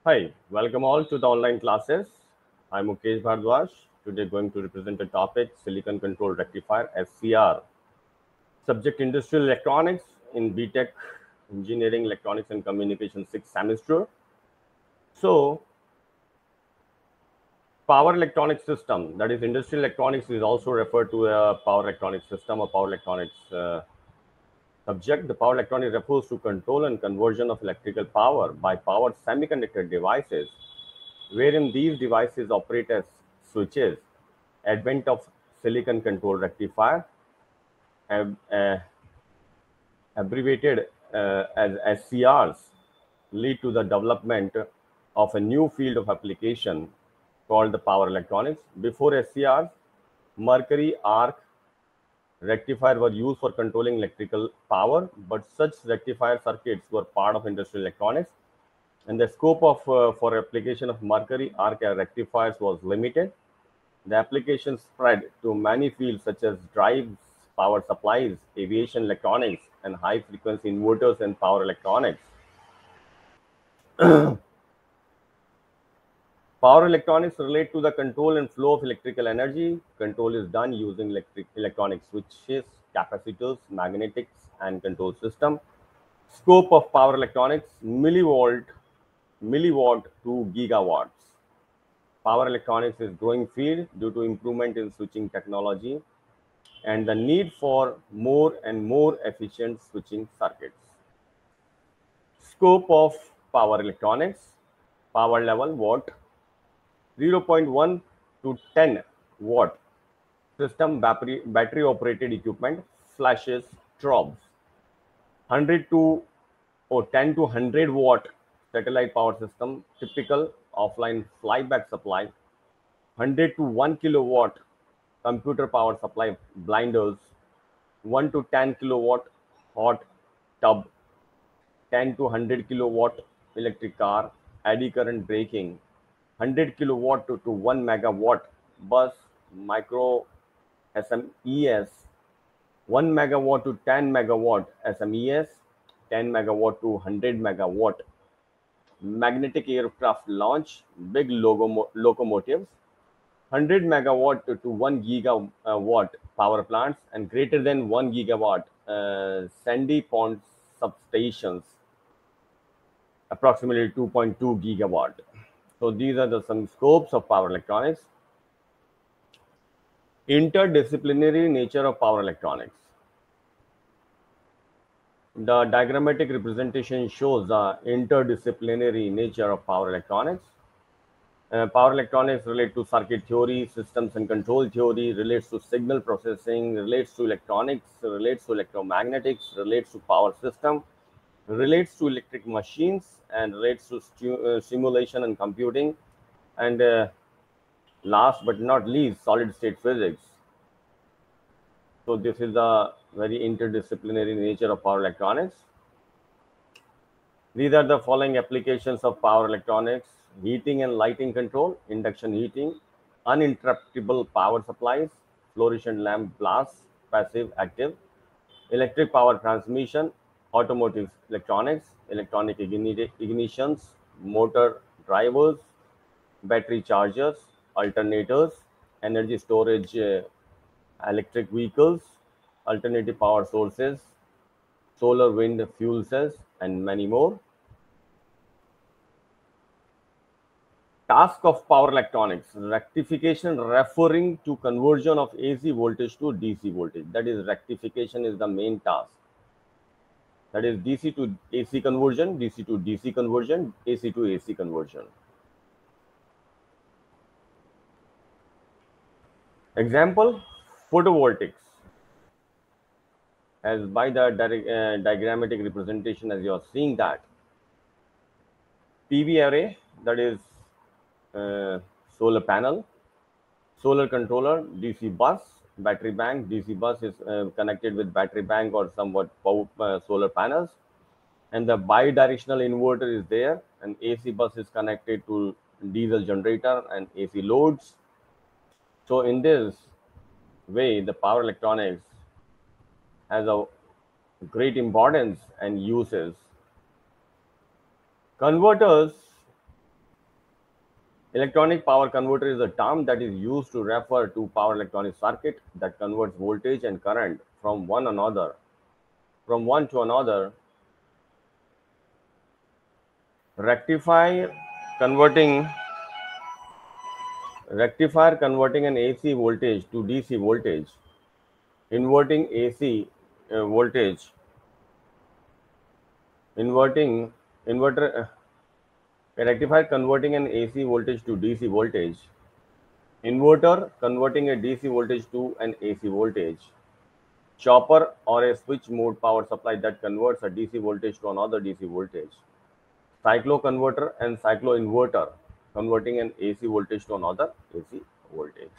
Hi, welcome all to the online classes. I'm Mukesh Bhardwaj. Today going to represent the topic Silicon Control Rectifier SCR. Subject Industrial Electronics in BTech Engineering Electronics and Communication 6th semester. So power electronics system, that is industrial electronics, is also referred to a power electronics system or power electronics subject. The power electronics refers to control and conversion of electrical power by powered semiconductor devices, wherein these devices operate as switches. Advent of silicon control rectifier, ab- uh, abbreviated as SCRs, lead to the development of a new field of application called the power electronics. Before SCRs, mercury arc rectifier were used for controlling electrical power, but such rectifier circuits were part of industrial electronics, and the scope of for application of mercury arc rectifiers was limited. The application spread to many fields such as drives, power supplies, aviation electronics, and high-frequency inverters and power electronics. Power electronics relate to the control and flow of electrical energy. Control is done using electronic switches, capacitors, magnetics, and control system. Scope of power electronics: milliwatt to gigawatts. Power electronics is growing field due to improvement in switching technology and the need for more and more efficient switching circuits. Scope of power electronics: power level watt, 0.1 to 10 watt system battery operated equipment, flashes, strobes. 100 to or 10 to 100 watt satellite power system, typical offline flyback supply. 100 to 1 kilowatt computer power supply, blinders. 1 to 10 kilowatt hot tub. 10 to 100 kilowatt electric car, eddy current braking. 100 kilowatt to 1 megawatt bus micro SMES. 1 megawatt to 10 megawatt SMES. 10 megawatt to 100 megawatt magnetic aircraft launch, big locomotives. 100 megawatt to 1 gigawatt power plants, and greater than 1 gigawatt sandy pond substations, approximately 2.2 gigawatt. So these are some scopes of power electronics. Interdisciplinary nature of power electronics. The diagrammatic representation shows the interdisciplinary nature of power electronics. Power electronics relate to circuit theory, systems and control theory, relates to signal processing, relates to electronics, relates to electromagnetics, relates to power system, relates to electric machines, and relates to simulation and computing, and last but not least, solid state physics. So this is the very interdisciplinary nature of power electronics. These are the following applications of power electronics: heating and lighting control, induction heating, uninterruptible power supplies, fluorescent lamp glass, passive active, electric power transmission, automotive electronics, electronic ignitions, motor drivers, battery chargers, alternators, energy storage, electric vehicles, alternative power sources, solar wind fuel cells, and many more. Task of power electronics: rectification, referring to conversion of AC voltage to DC voltage. That is, rectification is the main task. That is DC to AC conversion, DC to DC conversion, AC to AC conversion. Example: photovoltaics. As by the diagrammatic representation, as you are seeing that PV array, that is solar panel, solar controller, DC bus, battery bank. DC bus is connected with battery bank or somewhat solar panels, and the bidirectional inverter is there, and AC bus is connected to diesel generator and AC loads. So in this way, the power electronics has a great importance and uses. Converters Electronic power converter is a term that is used to refer to power electronic circuit that converts voltage and current from one to another. Rectifier converting rectifier converting an AC voltage to DC voltage. Inverting AC voltage. Inverting inverter A rectifier converting an AC voltage to DC voltage. Inverter converting a DC voltage to an AC voltage. Chopper or a switch mode power supply that converts a DC voltage to another DC voltage. Cyclo-converter and cyclo-inverter converting an AC voltage to another AC voltage.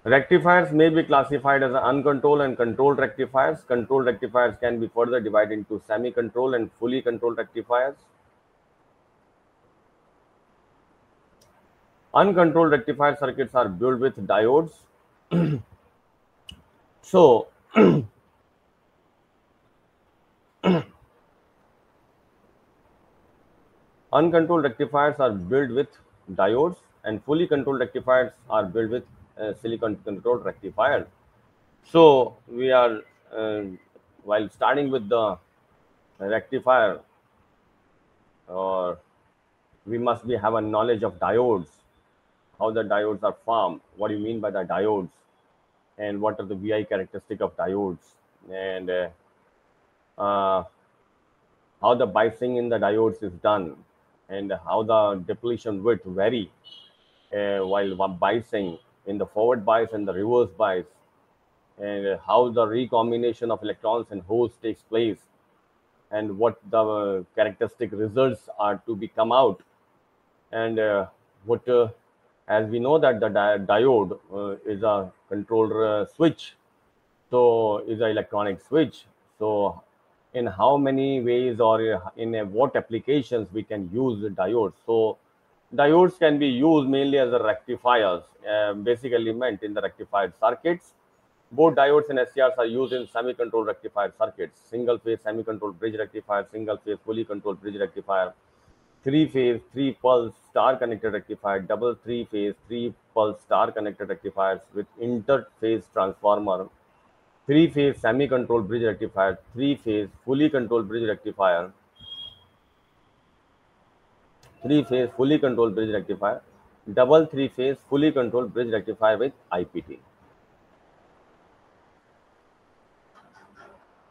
Rectifiers may be classified as uncontrolled and controlled rectifiers. Controlled rectifiers can be further divided into semi-controlled and fully controlled rectifiers. Uncontrolled rectifier circuits are built with diodes. So, uncontrolled rectifiers are built with diodes, and fully controlled rectifiers are built with silicon controlled rectifiers. So, we are, while starting with the rectifier, or we must have a knowledge of diodes, how the diodes are formed, what do you mean by the diodes, and what are the VI characteristic of diodes, and uh, how the biasing in the diodes is done, and how the depletion width vary while biasing in the forward bias and the reverse bias, and how the recombination of electrons and holes takes place, and what the characteristic results are to be come out, and what as we know that the diode is a controller switch, so is an electronic switch. So in how many ways, or in what applications we can use the diodes? So diodes can be used mainly as a rectifiers, basically meant in the rectified circuits. Both diodes and SCRs are used in semi-controlled rectified circuits: single phase semi-controlled bridge rectifier, single phase fully controlled bridge rectifier, three phase, three pulse star connected rectifier, double three phase, three pulse star connected rectifiers with interphase transformer, three phase semi controlled bridge rectifier, three phase fully controlled bridge rectifier, three phase fully controlled bridge rectifier, double three phase fully controlled bridge rectifier with IPT.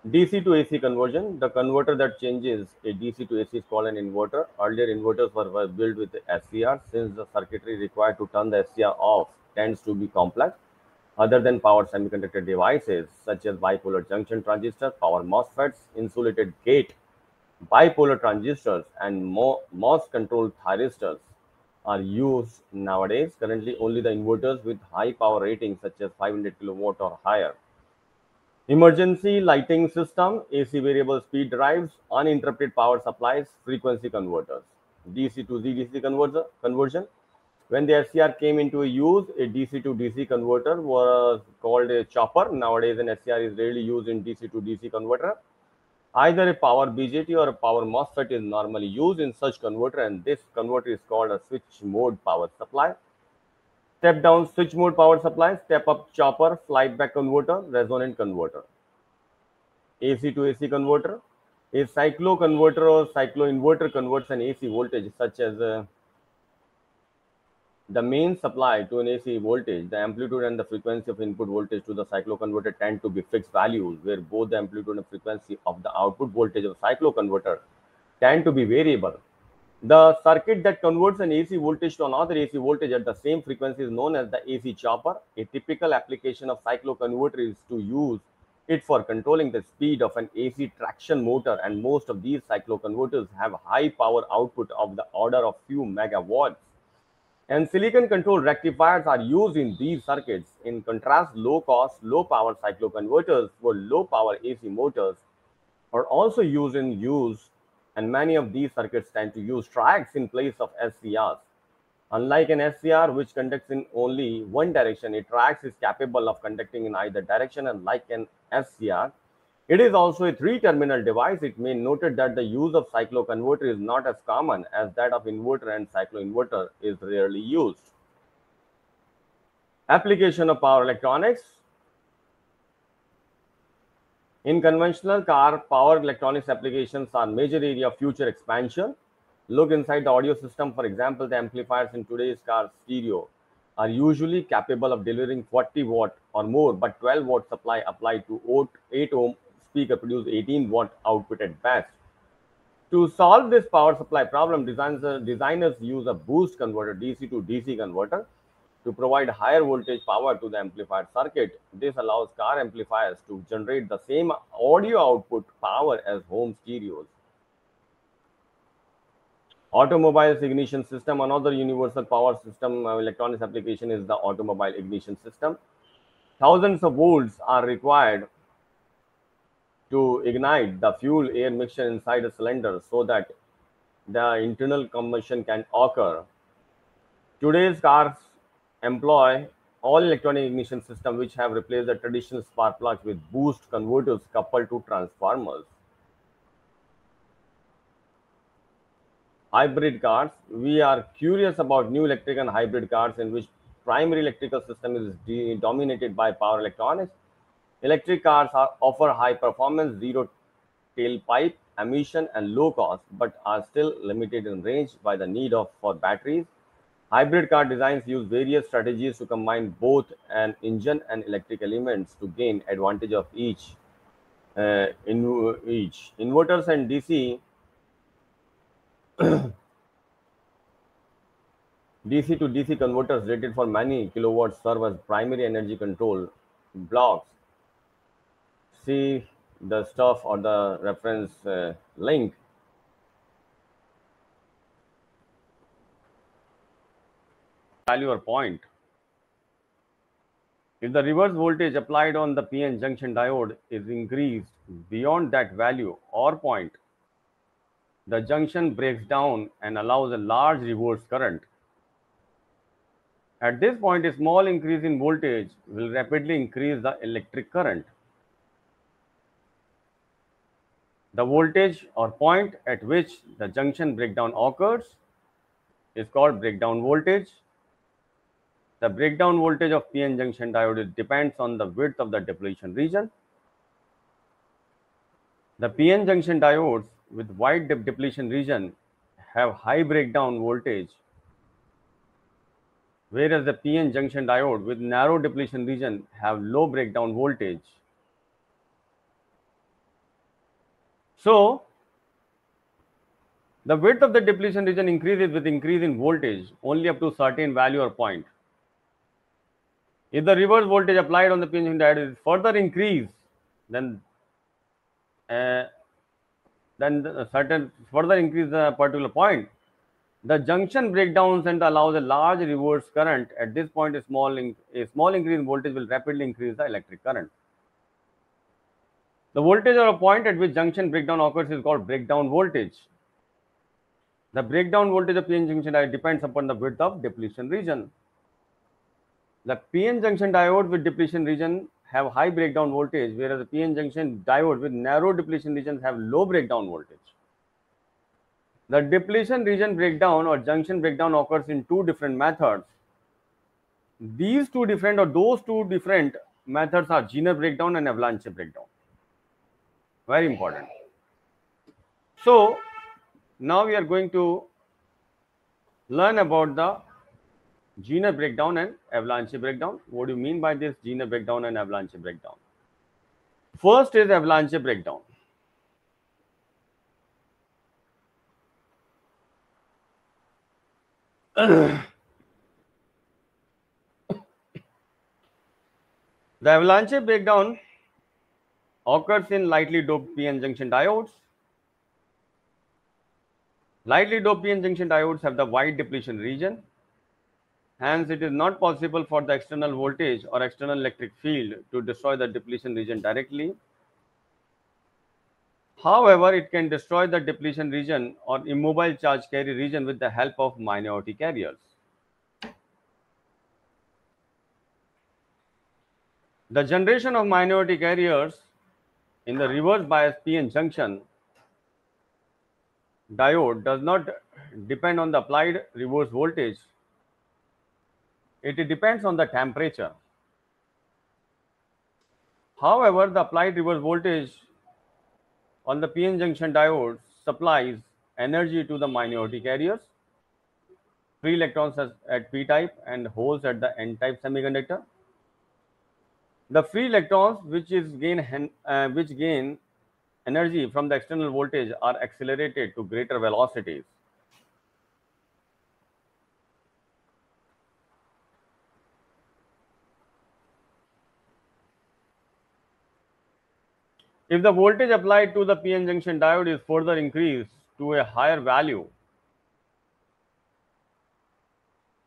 DC to AC conversion. The converter that changes a DC to AC is called an inverter. Earlier inverters were built with SCR. Since the circuitry required to turn the SCR off tends to be complex, other than power semiconductor devices such as bipolar junction transistors, power MOSFETs, insulated gate bipolar transistors, and MOS controlled thyristors are used nowadays. Currently, only the inverters with high power ratings such as 500 kilowatt or higher. Emergency lighting system, AC variable speed drives, uninterrupted power supplies, frequency converters. DC to DC conversion. When the SCR came into use, a DC to DC converter was called a chopper. Nowadays, an SCR is rarely used in DC to DC converter. Either a power BJT or a power MOSFET is normally used in such converter, and this converter is called a switch mode power supply. Step down switch mode power supply, step up chopper, flight back converter, resonant converter. AC to AC converter. A cyclo converter or cyclo inverter converts an AC voltage such as the main supply to an AC voltage. The amplitude and the frequency of input voltage to the cyclo converter tend to be fixed values, where both the amplitude and frequency of the output voltage of the cyclo converter tend to be variable. The circuit that converts an AC voltage to another AC voltage at the same frequency is known as the AC chopper. A typical application of cyclo converter is to use it for controlling the speed of an AC traction motor, and most of these cyclo converters have high power output of the order of few megawatts. And silicon controlled rectifiers are used in these circuits. In contrast, low cost, low power cyclo converters for low power AC motors are also used and many of these circuits tend to use triacs in place of SCRs. Unlike an SCR, which conducts in only one direction, a triac is capable of conducting in either direction, and like an SCR, It is also a three-terminal device. It may noted that the use of cycloconverter is not as common as that of inverter, and cycloinverter is rarely used. Application of power electronics. In conventional car, power electronics applications are major area of future expansion. Look inside the audio system. For example, the amplifiers in today's car stereo are usually capable of delivering 40 watt or more, but 12 watt supply applied to 8 ohm speaker produce 18 watt output at best. To solve this power supply problem, designers use a boost converter, DC to DC converter, to provide higher voltage power to the amplifier circuit. This allows car amplifiers to generate the same audio output power as home stereos. Automobiles ignition system. Another universal power system electronics application is the automobile ignition system. Thousands of volts are required to ignite the fuel air mixture inside a cylinder so that the internal combustion can occur. Today's cars employ all electronic ignition systems which have replaced the traditional spark plugs with boost converters coupled to transformers. Hybrid cars. We are curious about new electric and hybrid cars in which primary electrical system is dominated by power electronics. Electric cars offer high performance, zero tailpipe emission, and low cost, but are still limited in range by the need for batteries. Hybrid car designs use various strategies to combine both an engine and electric elements to gain advantage of each. In each inverters and DC to DC converters rated for many kilowatts serve as primary energy control blocks. See the stuff or the reference link. Value or point. If the reverse voltage applied on the PN junction diode is increased beyond that value or point, the junction breaks down and allows a large reverse current. At this point, a small increase in voltage will rapidly increase the electric current. The voltage or point at which the junction breakdown occurs is called breakdown voltage. The breakdown voltage of PN junction diode depends on the width of the depletion region. The PN junction diodes with wide depletion region have high breakdown voltage, whereas the PN junction diode with narrow depletion region have low breakdown voltage. So, the width of the depletion region increases with increase in voltage only up to certain value or point. If the reverse voltage applied on the PN junction diode is further increased, then certain further increase the particular point, the junction breakdowns and allows a large reverse current. At this point, a small increase in voltage will rapidly increase the electric current. The voltage or a point at which junction breakdown occurs is called breakdown voltage. The breakdown voltage of PN junction diode depends upon the width of depletion region. The PN junction diode with depletion region have high breakdown voltage, whereas the PN junction diode with narrow depletion regions have low breakdown voltage. The depletion region breakdown or junction breakdown occurs in two different methods. Those two different methods are Zener breakdown and Avalanche breakdown. Very important. So, now we are going to learn about the Zener breakdown and Avalanche breakdown. What do you mean by this Zener breakdown and Avalanche breakdown? First is Avalanche breakdown. The Avalanche breakdown occurs in lightly doped PN junction diodes. Lightly doped PN junction diodes have the wide depletion region. Hence, it is not possible for the external voltage or external electric field to destroy the depletion region directly. However, it can destroy the depletion region or immobile charge carrier region with the help of minority carriers. The generation of minority carriers In the reverse bias PN junction, diode does not depend on the applied reverse voltage. It depends on the temperature. However, the applied reverse voltage on the PN junction diode supplies energy to the minority carriers, free electrons at p-type and holes at the n-type semiconductor. The free electrons which gain energy from the external voltage are accelerated to greater velocities. If the voltage applied to the PN junction diode is further increased to a higher value,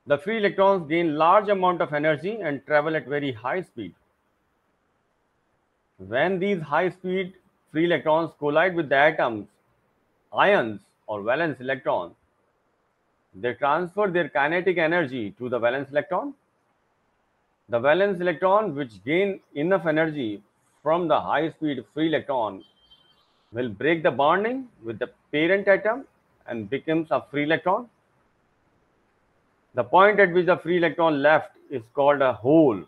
the free electrons gain large amount of energy and travel at very high speed. When these high speed free electrons collide with the atoms, ions or valence electrons, they transfer their kinetic energy to the valence electron. The valence electron, which gain enough energy from the high speed free electron, will break the bonding with the parent atom and becomes a free electron. The point at which the free electron left is called a hole.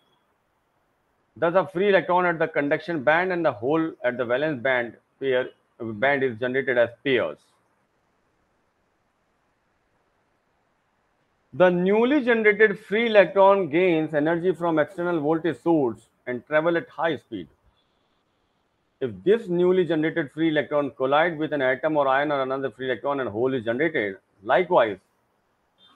Thus, a free electron at the conduction band and the hole at the valence band is generated as pairs. The newly generated free electron gains energy from external voltage source and travel at high speed. If this newly generated free electron collide with an atom or ion or another free electron and hole is generated, likewise,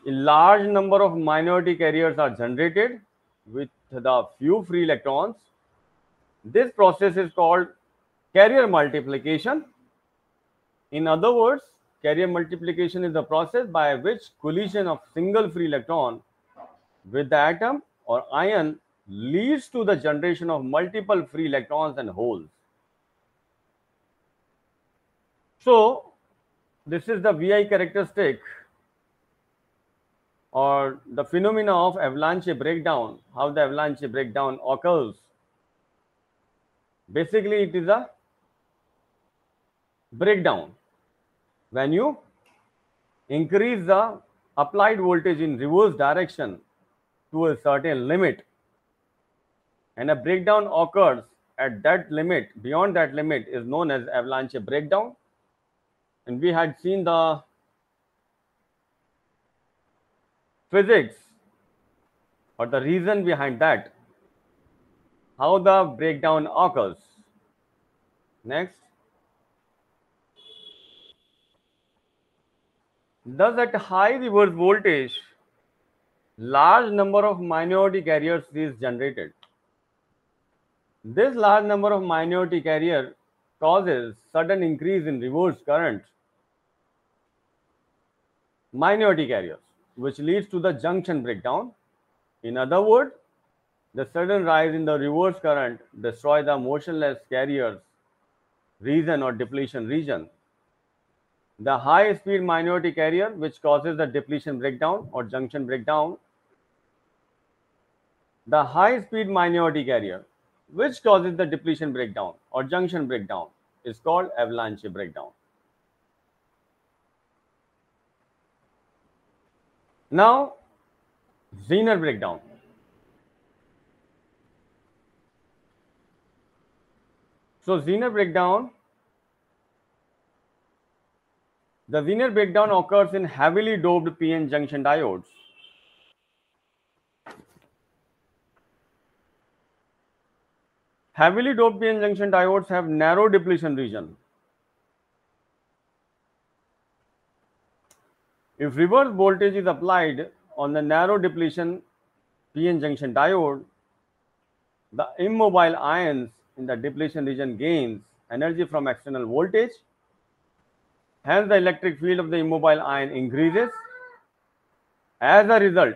a large number of minority carriers are generated with the few free electrons. This process is called carrier multiplication. In other words, carrier multiplication is the process by which collision of single free electron with the atom or ion leads to the generation of multiple free electrons and holes. So, this is the VI characteristic or the phenomena of avalanche breakdown, how the avalanche breakdown occurs. Basically, it is a breakdown. When you increase the applied voltage in reverse direction to a certain limit, and a breakdown occurs at that limit, beyond that limit is known as avalanche breakdown. And we had seen the physics or the reason behind that, how the breakdown occurs. Next. Thus, at high reverse voltage, large number of minority carriers is generated. This large number of minority carrier causes sudden increase in reverse current. Minority carriers, which leads to the junction breakdown. In other words, the sudden rise in the reverse current destroys the motionless carriers region or depletion region. The high speed minority carrier, which causes the depletion breakdown or junction breakdown. The high speed minority carrier, which causes the depletion breakdown or junction breakdown, is called avalanche breakdown. Now, Zener breakdown. So, Zener breakdown, the Zener breakdown occurs in heavily doped PN junction diodes. Heavily doped PN junction diodes have narrow depletion region. If reverse voltage is applied on the narrow depletion PN junction diode, the immobile ions in the depletion region gains energy from external voltage. Hence, the electric field of the immobile ion increases. As a result,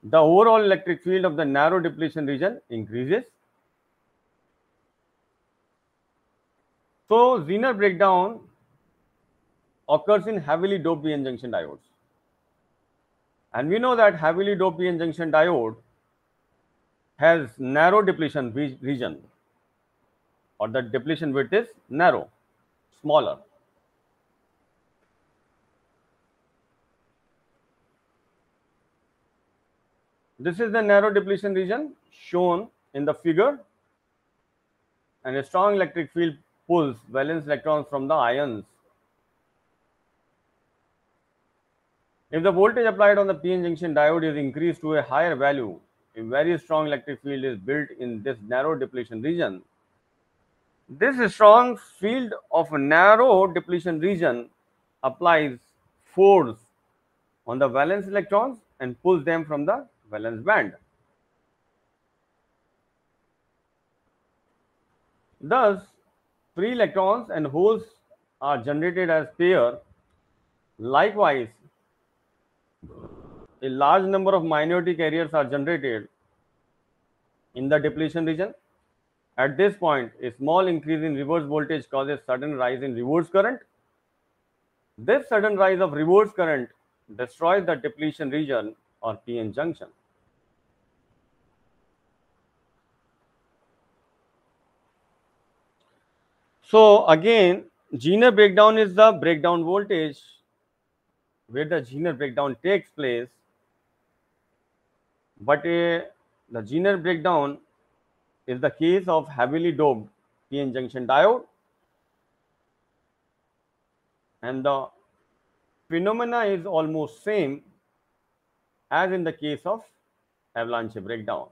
the overall electric field of the narrow depletion region increases. So, Zener breakdown occurs in heavily doped PN junction diodes. And we know that heavily doped PN junction diode has narrow depletion region. or the depletion width is narrow, smaller. This is the narrow depletion region shown in the figure, and a strong electric field pulls valence electrons from the ions. If the voltage applied on the PN junction diode is increased to a higher value, a very strong electric field is built in this narrow depletion region. This strong field of narrow depletion region applies force on the valence electrons and pulls them from the valence band. Thus, free electrons and holes are generated as pair. Likewise, a large number of minority carriers are generated in the depletion region. At this point, a small increase in reverse voltage causes sudden rise in reverse current. This sudden rise of reverse current destroys the depletion region or PN junction. So again, Zener breakdown is the breakdown voltage where the Zener breakdown takes place, but the Zener breakdown is the case of heavily doped PN junction diode, and the phenomena is almost same as in the case of avalanche breakdown.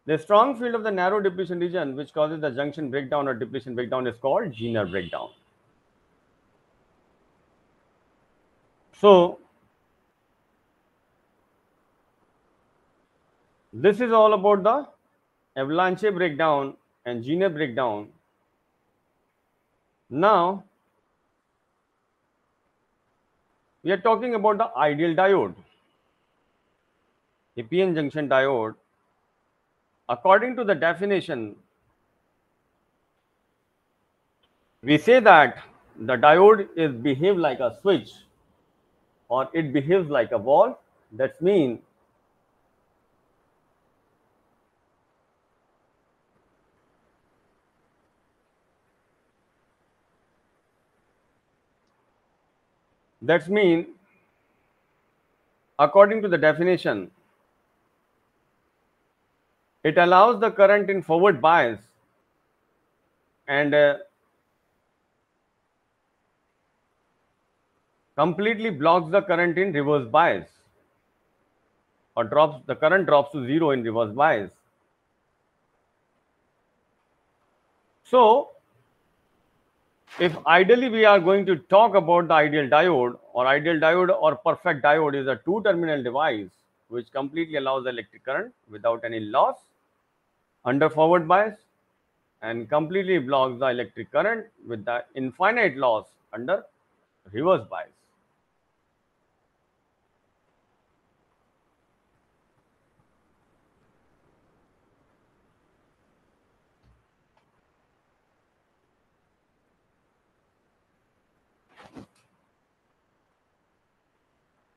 The strong field of the narrow depletion region which causes the junction breakdown or depletion breakdown is called Zener breakdown. So this is all about the avalanche breakdown and Zener breakdown. Now we are talking about the ideal diode, a PN junction diode. According to the definition, we say that the diode is behave like a switch or it behaves like a valve. That means according to the definition, it allows the current in forward bias and completely blocks the current in reverse bias, or the current drops to zero in reverse bias. So if ideally we are going to talk about the ideal diode or perfect diode is a two-terminal device which completely allows the electric current without any loss under forward bias and completely blocks the electric current with the infinite loss under reverse bias.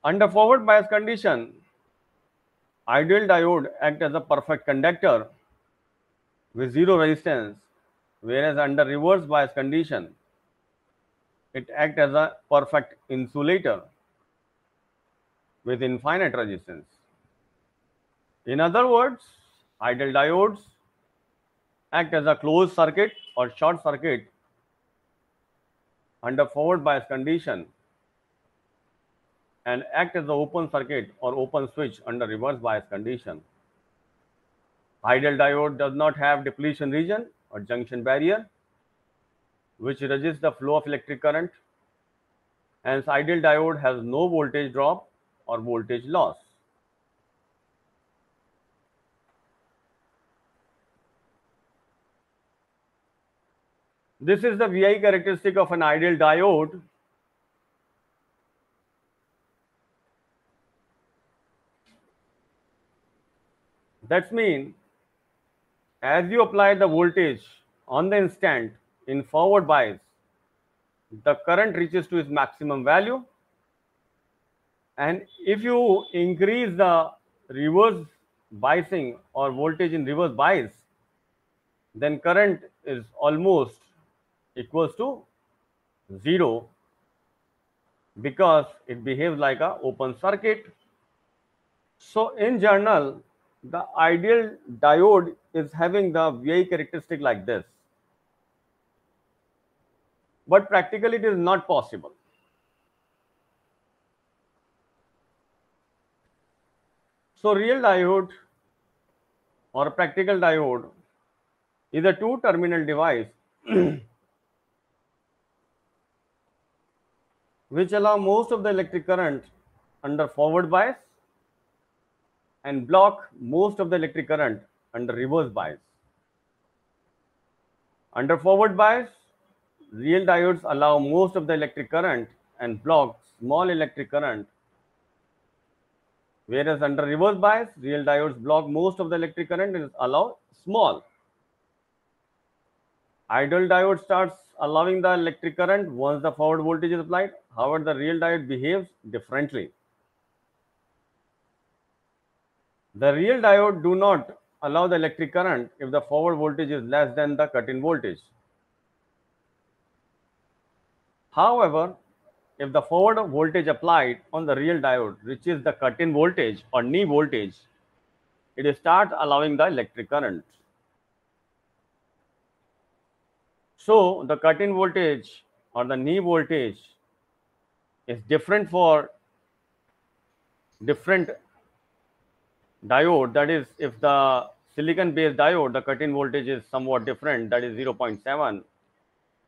Under forward bias condition, ideal diode acts as a perfect conductor with zero resistance, whereas under reverse bias condition, it acts as a perfect insulator with infinite resistance. In other words, ideal diodes act as a closed circuit or short circuit under forward bias condition and act as the open circuit or open switch under reverse bias condition. Ideal diode does not have depletion region or junction barrier which resists the flow of electric current. Hence, ideal diode has no voltage drop or voltage loss. This is the VI characteristic of an ideal diode. That means as you apply the voltage on the instant in forward bias, the current reaches to its maximum value, and if you increase the reverse biasing or voltage in reverse bias, then current is almost equals to 0 because it behaves like a open circuit. So in general, the ideal diode is having the VI characteristic like this, but practically it is not possible. So real diode or a practical diode is a two-terminal device which allow most of the electric current under forward bias and block most of the electric current under reverse bias. Under forward bias, real diodes allow most of the electric current and block small electric current, whereas under reverse bias, real diodes block most of the electric current and allow small. Ideal diode starts allowing the electric current once the forward voltage is applied. However, the real diode behaves differently. The real diode do not allow the electric current if the forward voltage is less than the cut-in voltage. However, if the forward voltage applied on the real diode reaches the cut-in voltage or knee voltage, it starts allowing the electric current. So the cut-in voltage or the knee voltage is different for different diode. That is, if the silicon based diode, the cut-in voltage is somewhat different, that is 0.7,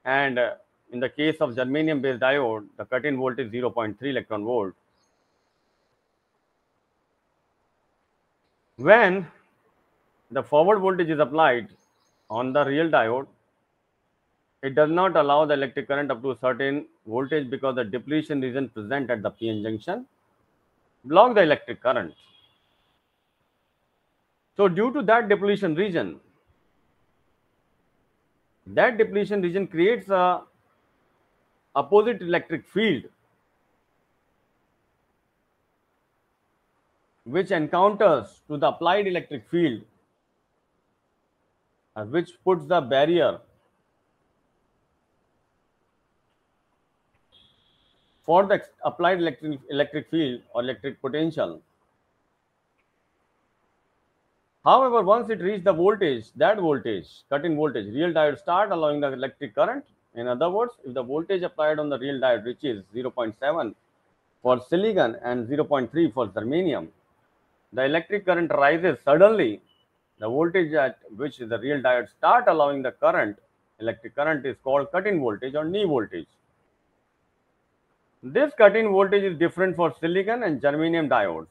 and in the case of germanium based diode, the cut-in voltage is 0.3 electron volt. When the forward voltage is applied on the real diode, it does not allow the electric current up to a certain voltage because the depletion region present at the PN junction block the electric current. So due to that depletion region creates a opposite electric field which encounters to the applied electric field, which puts the barrier for the applied electric field or electric potential. However, once it reaches the voltage, that voltage, cut-in voltage, real diode start allowing the electric current. In other words, if the voltage applied on the real diode reaches 0.7 for silicon and 0.3 for germanium, the electric current rises suddenly. The voltage at which the real diode start allowing the current, electric current, is called cut-in voltage or knee voltage. This cut-in voltage is different for silicon and germanium diodes.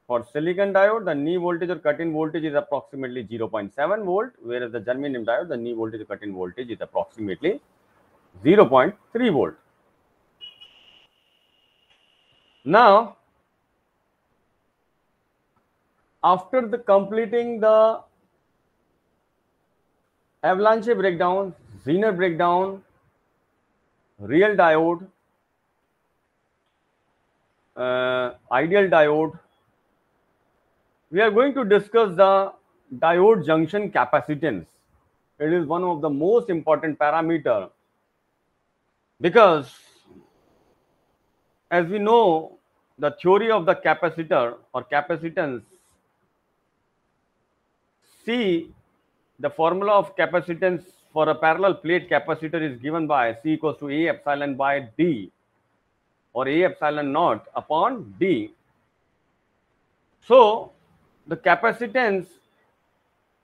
For silicon diode, the knee voltage or cut-in voltage is approximately 0.7 volt, whereas the germanium diode, the knee voltage or cut-in voltage is approximately 0.3 volt. Now, after the completing the Avalanche breakdown, Zener breakdown, real diode, ideal diode, we are going to discuss the diode junction capacitance. It is one of the most important parameter because, as we know, the theory of the capacitor or capacitance, C, the formula of capacitance for a parallel plate capacitor is given by C equals to A epsilon by D or A epsilon naught upon D. So the capacitance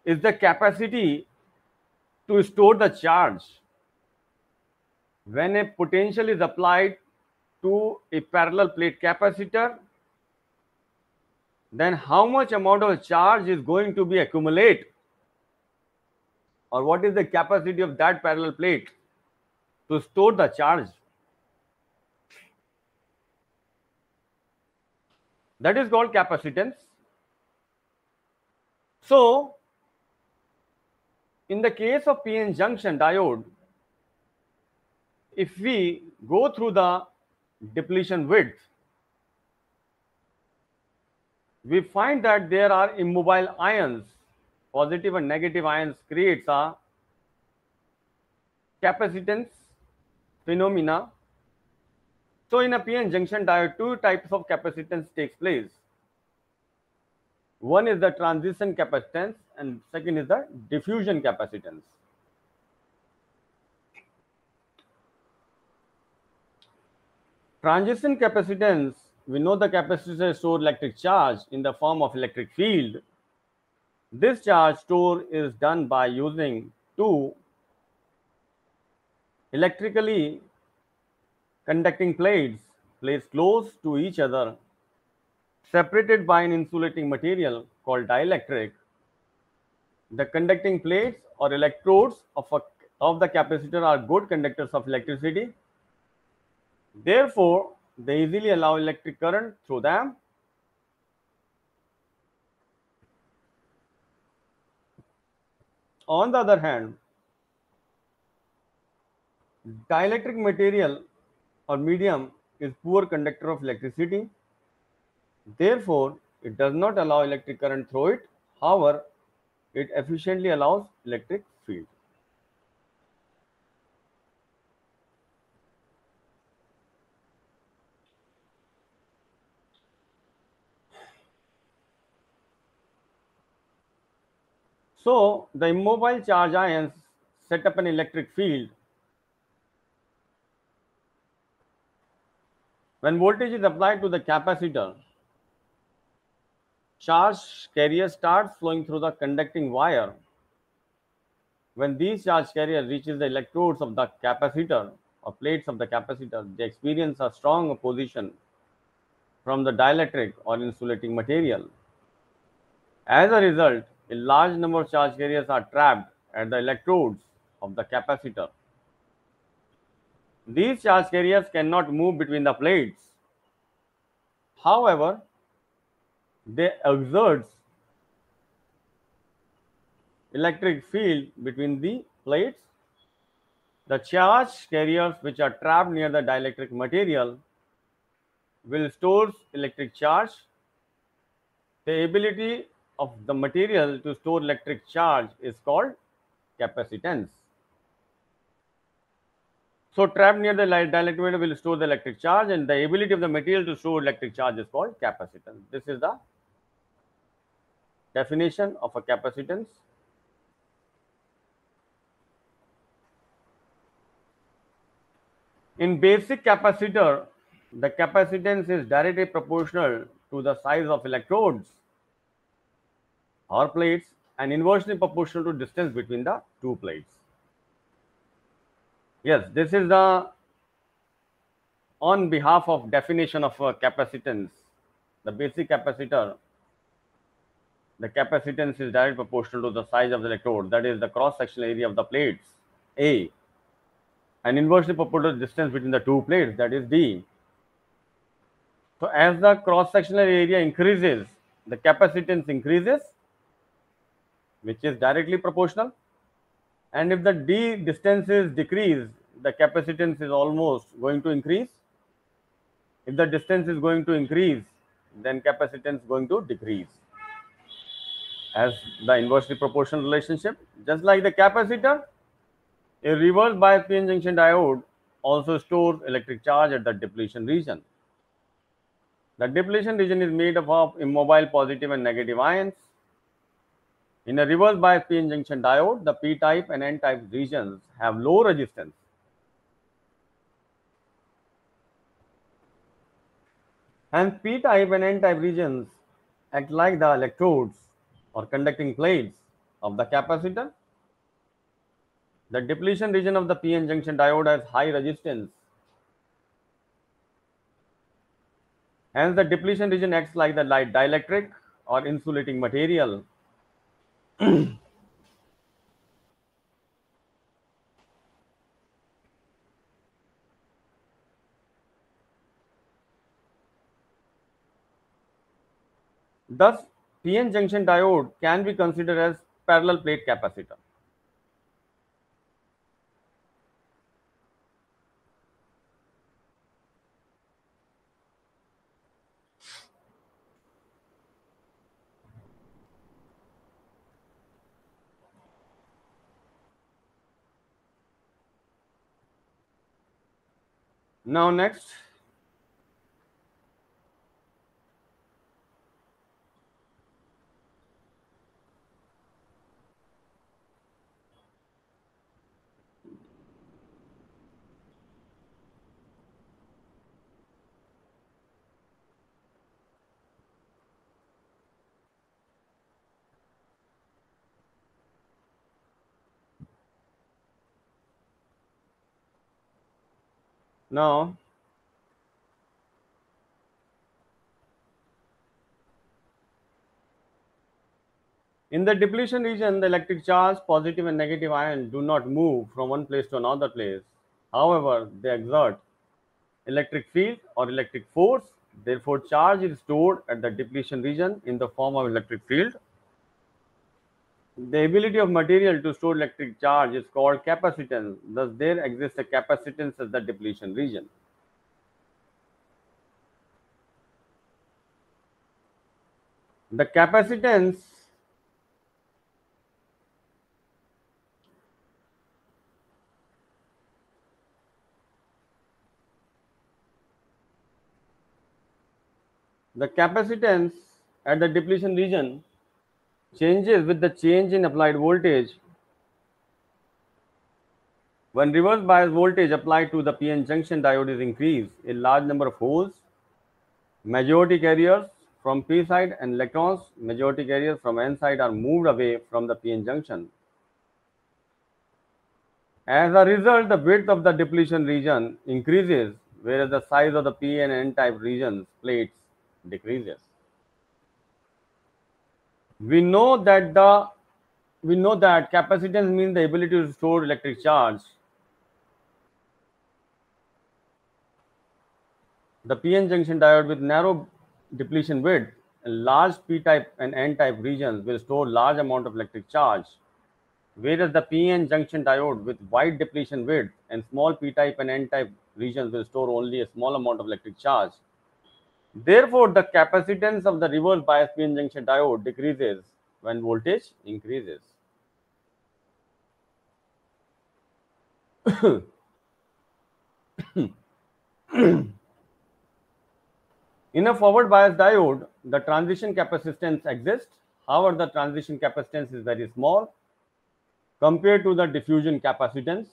is the capacity to store the charge. When a potential is applied to a parallel plate capacitor, then how much amount of charge is going to be accumulated, or what is the capacity of that parallel plate to store the charge. That is called capacitance. So, in the case of PN junction diode, if we go through the depletion width, we find that there are immobile ions, positive and negative ions creates a capacitance phenomena. So in a PN junction diode, two types of capacitance takes place. One is the transition capacitance and second is the diffusion capacitance. Transition capacitance, we know the capacitor store electric charge in the form of electric field. This charge store is done by using two electrically conducting plates placed close to each other, separated by an insulating material called dielectric. The conducting plates or electrodes of the capacitor are good conductors of electricity. Therefore, they easily allow electric current through them. On the other hand, dielectric material or medium is poor conductor of electricity. Therefore, it does not allow electric current through it. However, it efficiently allows electric field. So, the immobile charge ions set up an electric field. When voltage is applied to the capacitor, charge carrier starts flowing through the conducting wire. When these charge carrier reaches the electrodes of the capacitor or plates of the capacitor, they experience a strong opposition from the dielectric or insulating material. As a result, a large number of charge carriers are trapped at the electrodes of the capacitor. These charge carriers cannot move between the plates. However, they exert electric field between the plates. The charge carriers which are trapped near the dielectric material will store electric charge. The ability of the material to store electric charge is called capacitance. So trapped near the dielectric material will store the electric charge, and the ability of the material to store electric charge is called capacitance. This is the definition of a capacitance. In basic capacitor, the capacitance is directly proportional to the size of electrodes or plates and inversely proportional to distance between the two plates. Yes, this is the on behalf of definition of a capacitance. The basic capacitor, the capacitance is directly proportional to the size of the electrode, that is the cross-sectional area of the plates, A, and inversely proportional to the distance between the two plates, that is D. So as the cross-sectional area increases, the capacitance increases, which is directly proportional. And if the D distances decrease, the capacitance is almost going to increase. If the distance is going to increase, then capacitance is going to decrease. As the inversely proportional relationship, just like the capacitor, a reverse bias PN junction diode also stores electric charge at the depletion region. The depletion region is made up of immobile positive and negative ions. In a reverse bias PN junction diode, the p-type and n-type regions have low resistance. And p-type and n-type regions act like the electrodes or conducting plates of the capacitor. The depletion region of the PN junction diode has high resistance. Hence, the depletion region acts like the dielectric or insulating material. Thus, PN junction diode can be considered as parallel plate capacitor. Now next, now in the depletion region, the electric charge, positive and negative ion, do not move from one place to another place. However, they exert electric field or electric force. Therefore, charge is stored at the depletion region in the form of electric field. The ability of material to store electric charge is called capacitance. Thus, there exists a capacitance at the depletion region. The capacitance the capacitance at the depletion region changes with the change in applied voltage. When reverse bias voltage applied to the PN junction diode is increased, a large number of holes, majority carriers from P side and electrons, majority carriers from N side are moved away from the PN junction. As a result, the width of the depletion region increases, whereas the size of the P and N type regions plates decreases. We know that capacitance means the ability to store electric charge. The PN junction diode with narrow depletion width and large P-type and N-type regions will store large amount of electric charge, whereas the PN junction diode with wide depletion width and small P-type and N-type regions will store only a small amount of electric charge. Therefore, the capacitance of the reverse bias PN junction diode decreases when voltage increases. In a forward bias diode, the transition capacitance exists. However, the transition capacitance is very small compared to the diffusion capacitance.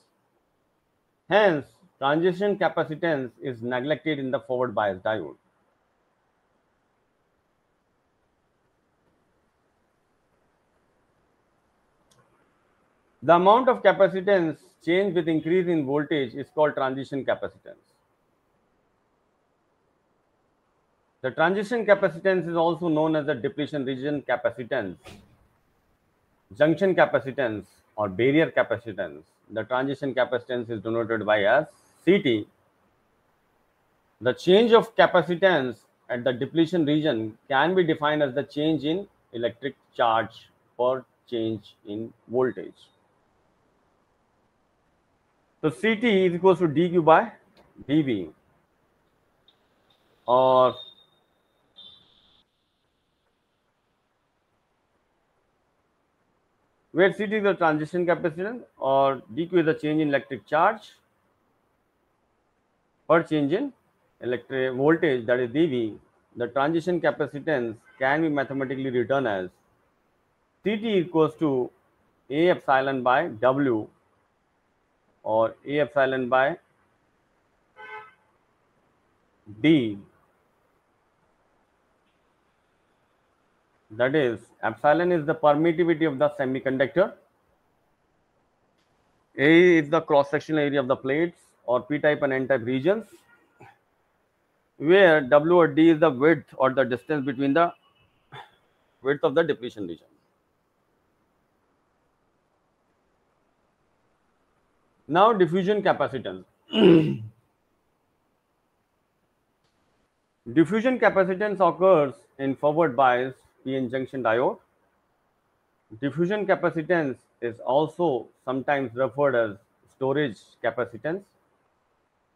Hence, transition capacitance is neglected in the forward bias diode. The amount of capacitance change with increase in voltage is called transition capacitance. The transition capacitance is also known as the depletion region capacitance, junction capacitance, or barrier capacitance. The transition capacitance is denoted by as CT. The change of capacitance at the depletion region can be defined as the change in electric charge per change in voltage. So CT is equals to dQ by dV, or where CT is the transition capacitance or dQ is the change in electric charge per change in electric voltage, that is dV. The transition capacitance can be mathematically written as CT equals to A epsilon by W, or A epsilon by D. That is, epsilon is the permittivity of the semiconductor, A is the cross-sectional area of the plates or P-type and N-type regions, where W or D is the width or the distance between the width of the depletion region. Now, diffusion capacitance. Diffusion capacitance occurs in forward bias PN junction diode. Diffusion capacitance is also sometimes referred as storage capacitance.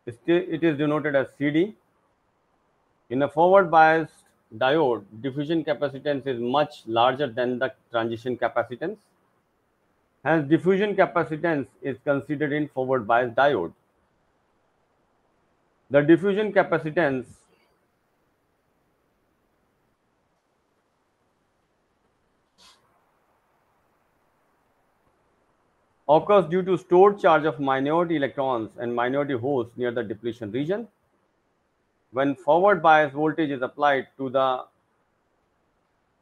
It is denoted as CD. In a forward biased diode, diffusion capacitance is much larger than the transition capacitance. Hence, diffusion capacitance is considered in forward biased diode. The diffusion capacitance occurs due to stored charge of minority electrons and minority holes near the depletion region. When forward bias voltage is applied to the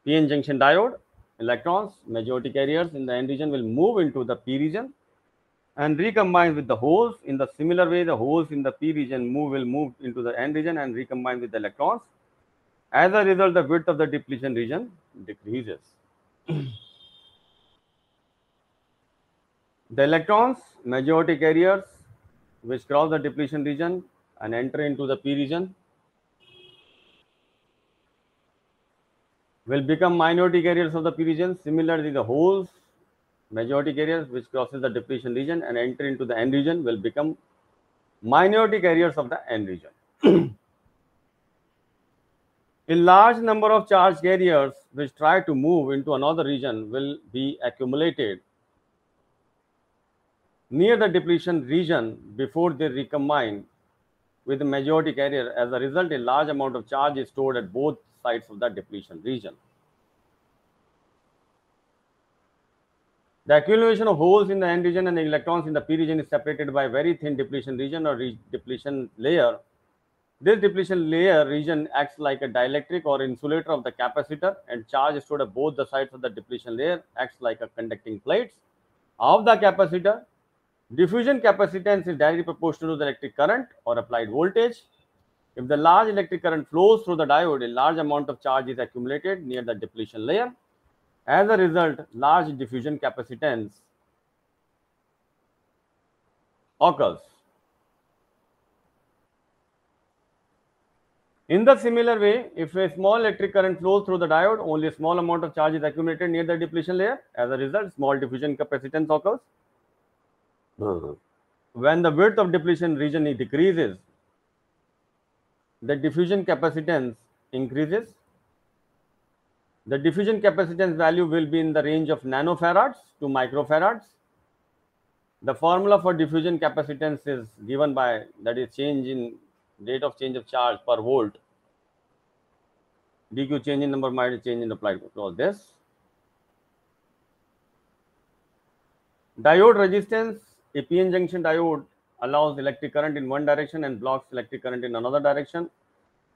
PN junction diode, electrons, majority carriers in the N region will move into the P region and recombine with the holes. In the similar way, the holes in the P region will move into the N region and recombine with the electrons. As a result, the width of the depletion region decreases. The electrons, majority carriers, which cross the depletion region and enter into the P region, will become minority carriers of the P region. Similarly, the holes, majority carriers, which crosses the depletion region and enter into the N region, will become minority carriers of the N region. A large number of charge carriers which try to move into another region will be accumulated near the depletion region before they recombine with the majority carrier. As a result, a large amount of charge is stored at both sides of the depletion region. The accumulation of holes in the N region and the electrons in the P region is separated by a very thin depletion region or depletion layer. This depletion layer region acts like a dielectric or insulator of the capacitor, and charge stored at both the sides of the depletion layer acts like a conducting plates of the capacitor. Diffusion capacitance is directly proportional to the electric current or applied voltage. If the large electric current flows through the diode, a large amount of charge is accumulated near the depletion layer. As a result, large diffusion capacitance occurs. In the similar way, if a small electric current flows through the diode, only a small amount of charge is accumulated near the depletion layer. As a result, small diffusion capacitance occurs. When the width of depletion region decreases, the diffusion capacitance increases. The diffusion capacitance value will be in the range of nanofarads to microfarads. The formula for diffusion capacitance is given by, that is, change in rate of change of charge per volt. dq change in number minus change in applied voltage. This diode resistance, a PN junction diode allows electric current in one direction and blocks electric current in another direction.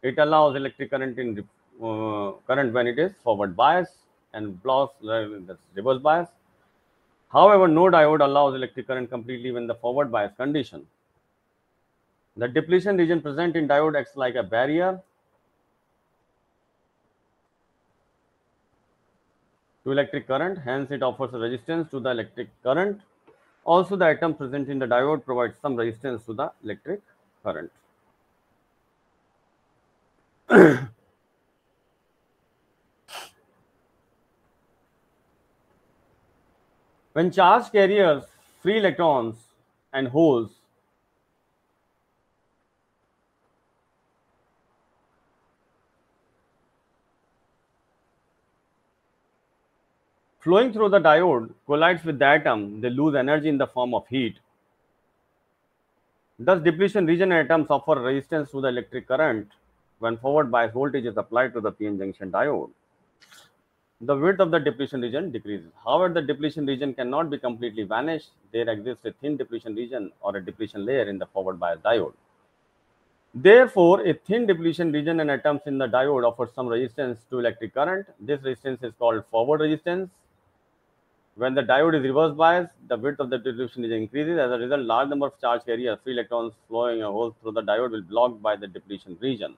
It allows electric current in current when it is forward bias and blocks reverse bias. However, no diode allows electric current completely when the forward bias condition. The depletion region present in diode acts like a barrier to electric current, hence it offers a resistance to the electric current. Also, the atom present in the diode provides some resistance to the electric current. When charge carriers, free electrons and holes flowing through the diode collides with the atom, they lose energy in the form of heat. Thus, depletion region and atoms offer resistance to the electric current when forward bias voltage is applied to the PN junction diode. The width of the depletion region decreases. However, the depletion region cannot be completely vanished. There exists a thin depletion region or a depletion layer in the forward bias diode. Therefore, a thin depletion region and atoms in the diode offer some resistance to electric current. This resistance is called forward resistance. When the diode is reverse biased, the width of the depletion region increases. As a result, large number of charge carriers, free electrons flowing a hole through the diode will be blocked by the depletion region.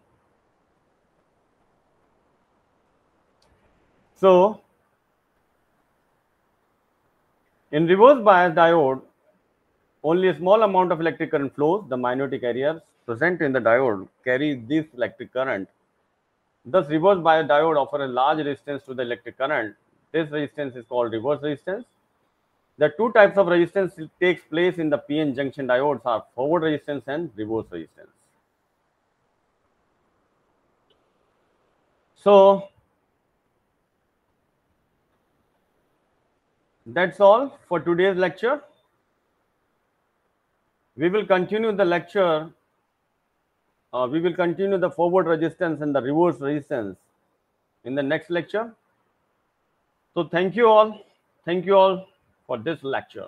So, in reverse bias diode, only a small amount of electric current flows. The minority carriers present in the diode carry this electric current. Thus, reverse bias diode offers a large resistance to the electric current. This resistance is called reverse resistance. The two types of resistance that takes place in the PN junction diodes are forward resistance and reverse resistance. So, that's all for today's lecture. We will continue the lecture We will continue the forward resistance and the reverse resistance in the next lecture. So thank you all for this lecture.